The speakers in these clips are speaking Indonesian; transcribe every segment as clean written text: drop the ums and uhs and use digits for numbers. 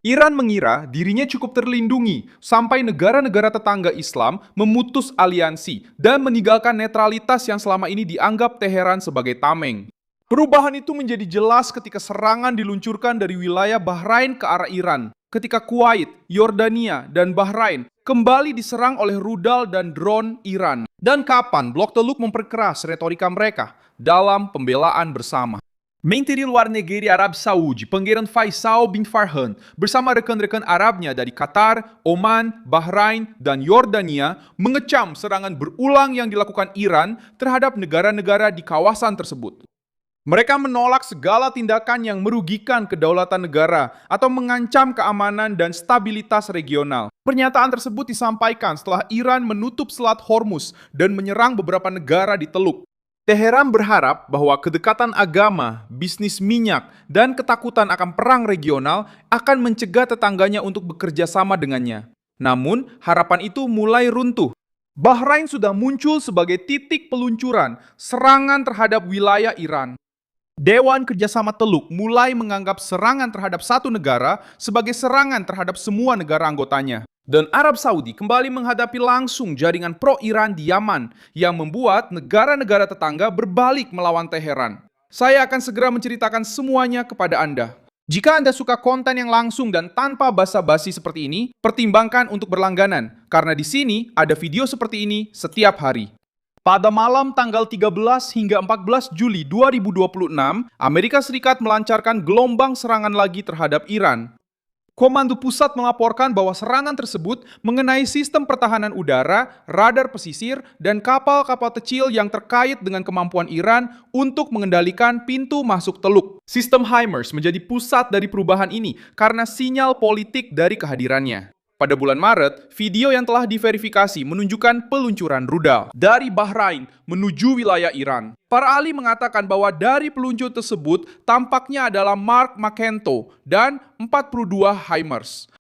Iran mengira dirinya cukup terlindungi sampai negara-negara tetangga Islam memutus aliansi dan meninggalkan netralitas yang selama ini dianggap Teheran sebagai tameng. Perubahan itu menjadi jelas ketika serangan diluncurkan dari wilayah Bahrain ke arah Iran, ketika Kuwait, Yordania, dan Bahrain kembali diserang oleh rudal dan drone Iran. Dan kapan Blok Teluk memperkeras retorika mereka dalam pembelaan bersama. Menteri Luar Negeri Arab Saudi, Pangeran Faisal bin Farhan, bersama rekan-rekan Arabnya dari Qatar, Oman, Bahrain, dan Yordania mengecam serangan berulang yang dilakukan Iran terhadap negara-negara di kawasan tersebut. Mereka menolak segala tindakan yang merugikan kedaulatan negara atau mengancam keamanan dan stabilitas regional. Pernyataan tersebut disampaikan setelah Iran menutup Selat Hormuz dan menyerang beberapa negara di Teluk. Teheran berharap bahwa kedekatan agama, bisnis minyak, dan ketakutan akan perang regional akan mencegah tetangganya untuk bekerja sama dengannya. Namun, harapan itu mulai runtuh. Bahrain sudah muncul sebagai titik peluncuran serangan terhadap wilayah Iran. Dewan Kerjasama Teluk mulai menganggap serangan terhadap satu negara sebagai serangan terhadap semua negara anggotanya. Dan Arab Saudi kembali menghadapi langsung jaringan pro-Iran di Yaman yang membuat negara-negara tetangga berbalik melawan Teheran. Saya akan segera menceritakan semuanya kepada Anda. Jika Anda suka konten yang langsung dan tanpa basa-basi seperti ini, pertimbangkan untuk berlangganan, karena di sini ada video seperti ini setiap hari. Pada malam tanggal 13 hingga 14 Juli 2026, Amerika Serikat melancarkan gelombang serangan lagi terhadap Iran. Komando Pusat melaporkan bahwa serangan tersebut mengenai sistem pertahanan udara, radar pesisir, dan kapal-kapal kecil yang terkait dengan kemampuan Iran untuk mengendalikan pintu masuk Teluk. Sistem HIMARS menjadi pusat dari perubahan ini karena sinyal politik dari kehadirannya. Pada bulan Maret, video yang telah diverifikasi menunjukkan peluncuran rudal dari Bahrain menuju wilayah Iran. Para ahli mengatakan bahwa dari peluncur tersebut tampaknya adalah Mark Makento dan 42 HIMARS.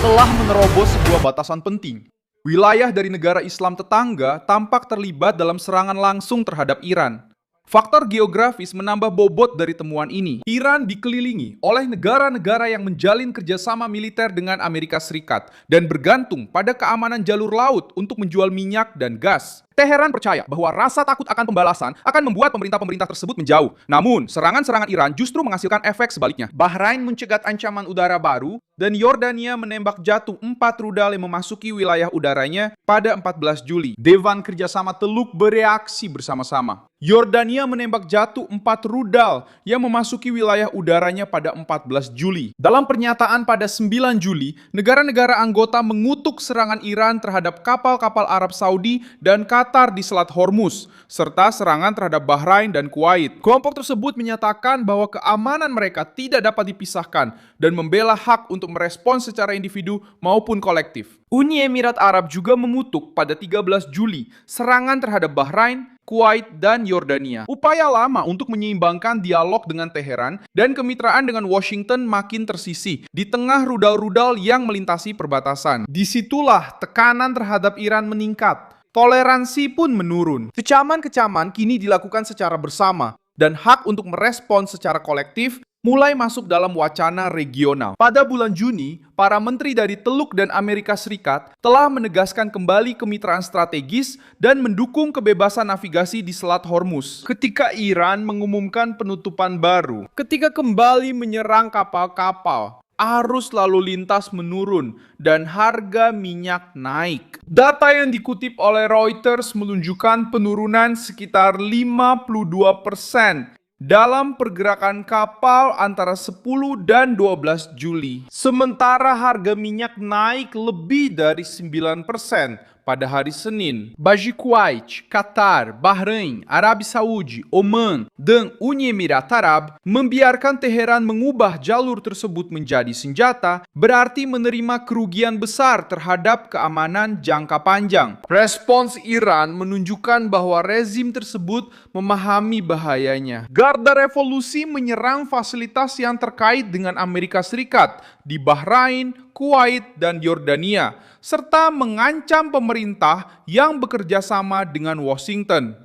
Telah menerobos sebuah batasan penting. Wilayah dari negara Islam tetangga tampak terlibat dalam serangan langsung terhadap Iran. Faktor geografis menambah bobot dari temuan ini. Iran dikelilingi oleh negara-negara yang menjalin kerjasama militer dengan Amerika Serikat dan bergantung pada keamanan jalur laut untuk menjual minyak dan gas. Teheran percaya bahwa rasa takut akan pembalasan akan membuat pemerintah-pemerintah tersebut menjauh. Namun, serangan-serangan Iran justru menghasilkan efek sebaliknya. Bahrain mencegat ancaman udara baru dan Yordania menembak jatuh 4 rudal yang memasuki wilayah udaranya pada 14 Juli. Dewan Kerjasama Teluk bereaksi bersama-sama. Yordania menembak jatuh 4 rudal yang memasuki wilayah udaranya pada 14 Juli. Dalam pernyataan pada 9 Juli, negara-negara anggota mengutuk serangan Iran terhadap kapal-kapal Arab Saudi dan Qatar di Selat Hormuz, serta serangan terhadap Bahrain dan Kuwait. Kelompok tersebut menyatakan bahwa keamanan mereka tidak dapat dipisahkan dan membela hak untuk merespons secara individu maupun kolektif. Uni Emirat Arab juga mengutuk pada 13 Juli serangan terhadap Bahrain, Kuwait, dan Yordania. Upaya lama untuk menyeimbangkan dialog dengan Teheran dan kemitraan dengan Washington makin tersisih di tengah rudal-rudal yang melintasi perbatasan. Disitulah tekanan terhadap Iran meningkat. Toleransi pun menurun. Kecaman-kecaman kini dilakukan secara bersama dan hak untuk merespons secara kolektif mulai masuk dalam wacana regional. Pada bulan Juni, para menteri dari Teluk dan Amerika Serikat telah menegaskan kembali kemitraan strategis dan mendukung kebebasan navigasi di Selat Hormuz. Ketika Iran mengumumkan penutupan baru, ketika kembali menyerang kapal-kapal, arus lalu lintas menurun dan harga minyak naik. Data yang dikutip oleh Reuters menunjukkan penurunan sekitar 52% dalam pergerakan kapal antara 10 dan 12 Juli. Sementara harga minyak naik lebih dari 9% pada hari Senin, bagi Kuwait, Qatar, Bahrain, Arab Saudi, Oman, dan Uni Emirat Arab membiarkan Teheran mengubah jalur tersebut menjadi senjata, berarti menerima kerugian besar terhadap keamanan jangka panjang. Respons Iran menunjukkan bahwa rezim tersebut memahami bahayanya. Garda Revolusi menyerang fasilitas yang terkait dengan Amerika Serikat di Bahrain, Kuwait, dan Yordania, serta mengancam pemerintah yang bekerja sama dengan Washington.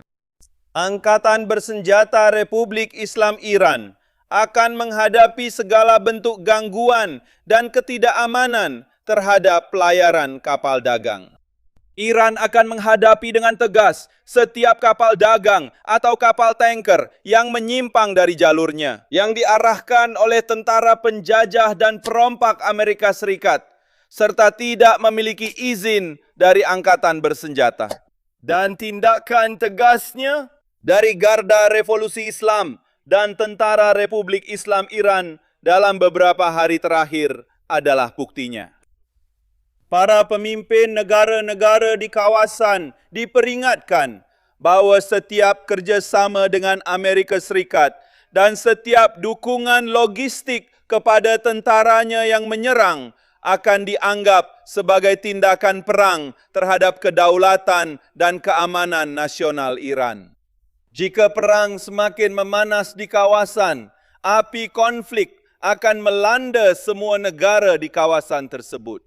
Angkatan Bersenjata Republik Islam Iran akan menghadapi segala bentuk gangguan dan ketidakamanan terhadap pelayaran kapal dagang. Iran akan menghadapi dengan tegas setiap kapal dagang atau kapal tanker yang menyimpang dari jalurnya, yang diarahkan oleh tentara penjajah dan perompak Amerika Serikat, serta tidak memiliki izin dari Angkatan Bersenjata. Dan tindakan tegasnya dari Garda Revolusi Islam dan Tentara Republik Islam Iran dalam beberapa hari terakhir adalah buktinya. Para pemimpin negara-negara di kawasan diperingatkan bahwa setiap kerjasama dengan Amerika Serikat dan setiap dukungan logistik kepada tentaranya yang menyerang akan dianggap sebagai tindakan perang terhadap kedaulatan dan keamanan nasional Iran. Jika perang semakin memanas di kawasan, api konflik akan melanda semua negara di kawasan tersebut.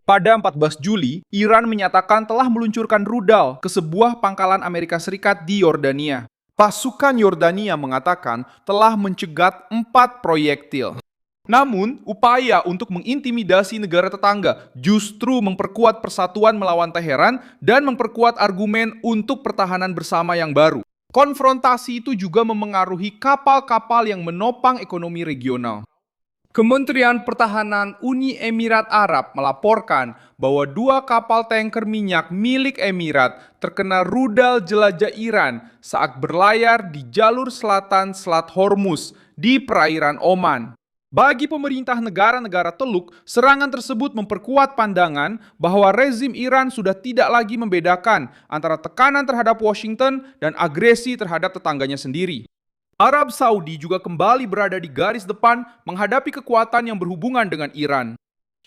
Pada 14 Juli, Iran menyatakan telah meluncurkan rudal ke sebuah pangkalan Amerika Serikat di Yordania. Pasukan Yordania mengatakan telah mencegat 4 proyektil. Namun, upaya untuk mengintimidasi negara tetangga justru memperkuat persatuan melawan Teheran dan memperkuat argumen untuk pertahanan bersama yang baru. Konfrontasi itu juga memengaruhi kapal-kapal yang menopang ekonomi regional. Kementerian Pertahanan Uni Emirat Arab melaporkan bahwa 2 kapal tanker minyak milik Emirat terkena rudal jelajah Iran saat berlayar di jalur selatan Selat Hormuz di perairan Oman. Bagi pemerintah negara-negara Teluk, serangan tersebut memperkuat pandangan bahwa rezim Iran sudah tidak lagi membedakan antara tekanan terhadap Washington dan agresi terhadap tetangganya sendiri. Arab Saudi juga kembali berada di garis depan menghadapi kekuatan yang berhubungan dengan Iran.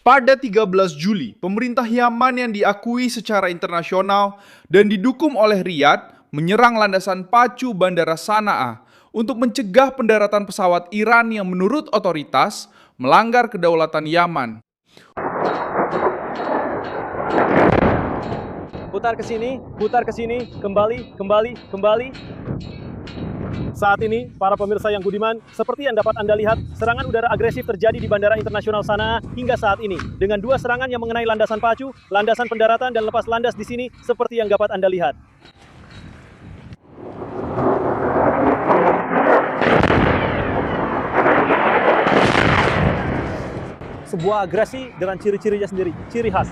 Pada 13 Juli, pemerintah Yaman yang diakui secara internasional dan didukung oleh Riyadh menyerang landasan pacu Bandara Sanaa untuk mencegah pendaratan pesawat Iran yang menurut otoritas melanggar kedaulatan Yaman. Putar ke sini, kembali. Saat ini, para pemirsa yang budiman, seperti yang dapat Anda lihat, serangan udara agresif terjadi di Bandara Internasional Sanaa hingga saat ini, dengan 2 serangan yang mengenai landasan pacu, landasan pendaratan, dan lepas landas di sini, seperti yang dapat Anda lihat. Sebuah agresi dengan ciri-cirinya sendiri, ciri khas.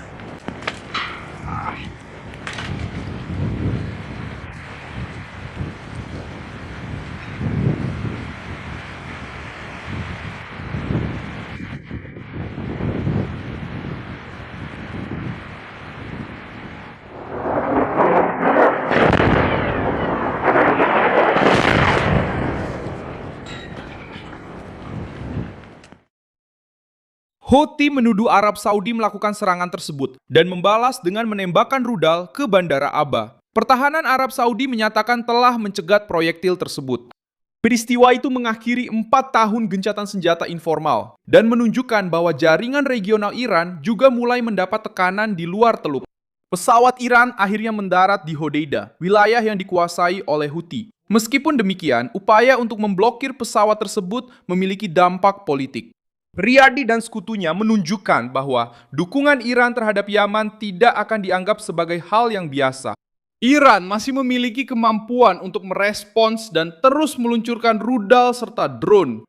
Houthi menuduh Arab Saudi melakukan serangan tersebut dan membalas dengan menembakkan rudal ke Bandara Aba. Pertahanan Arab Saudi menyatakan telah mencegat proyektil tersebut. Peristiwa itu mengakhiri 4 tahun gencatan senjata informal dan menunjukkan bahwa jaringan regional Iran juga mulai mendapat tekanan di luar Teluk. Pesawat Iran akhirnya mendarat di Hodeida, wilayah yang dikuasai oleh Houthi. Meskipun demikian, upaya untuk memblokir pesawat tersebut memiliki dampak politik. Riyadi dan sekutunya menunjukkan bahwa dukungan Iran terhadap Yaman tidak akan dianggap sebagai hal yang biasa. Iran masih memiliki kemampuan untuk merespons dan terus meluncurkan rudal serta drone.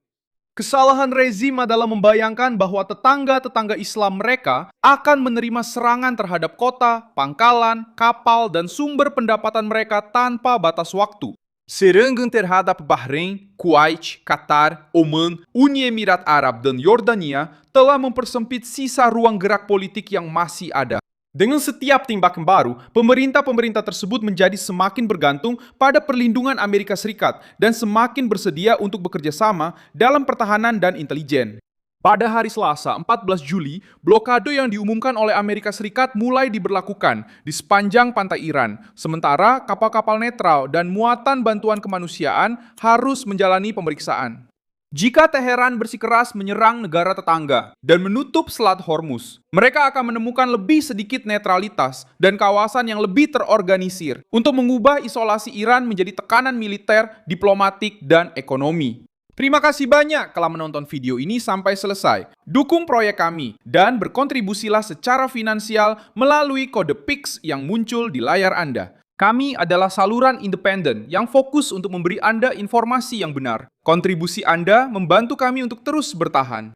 Kesalahan rezim adalah membayangkan bahwa tetangga-tetangga Islam mereka akan menerima serangan terhadap kota, pangkalan, kapal, dan sumber pendapatan mereka tanpa batas waktu. Serangan terhadap Bahrain, Kuwait, Qatar, Oman, Uni Emirat Arab, dan Yordania telah mempersempit sisa ruang gerak politik yang masih ada. Dengan setiap tembakan baru, pemerintah-pemerintah tersebut menjadi semakin bergantung pada perlindungan Amerika Serikat dan semakin bersedia untuk bekerja sama dalam pertahanan dan intelijen. Pada hari Selasa, 14 Juli, blokade yang diumumkan oleh Amerika Serikat mulai diberlakukan di sepanjang pantai Iran, sementara kapal-kapal netral dan muatan bantuan kemanusiaan harus menjalani pemeriksaan. Jika Teheran bersikeras menyerang negara tetangga dan menutup Selat Hormuz, mereka akan menemukan lebih sedikit netralitas dan kawasan yang lebih terorganisir untuk mengubah isolasi Iran menjadi tekanan militer, diplomatik, dan ekonomi. Terima kasih banyak telah menonton video ini sampai selesai. Dukung proyek kami dan berkontribusilah secara finansial melalui kode Pix yang muncul di layar Anda. Kami adalah saluran independen yang fokus untuk memberi Anda informasi yang benar. Kontribusi Anda membantu kami untuk terus bertahan.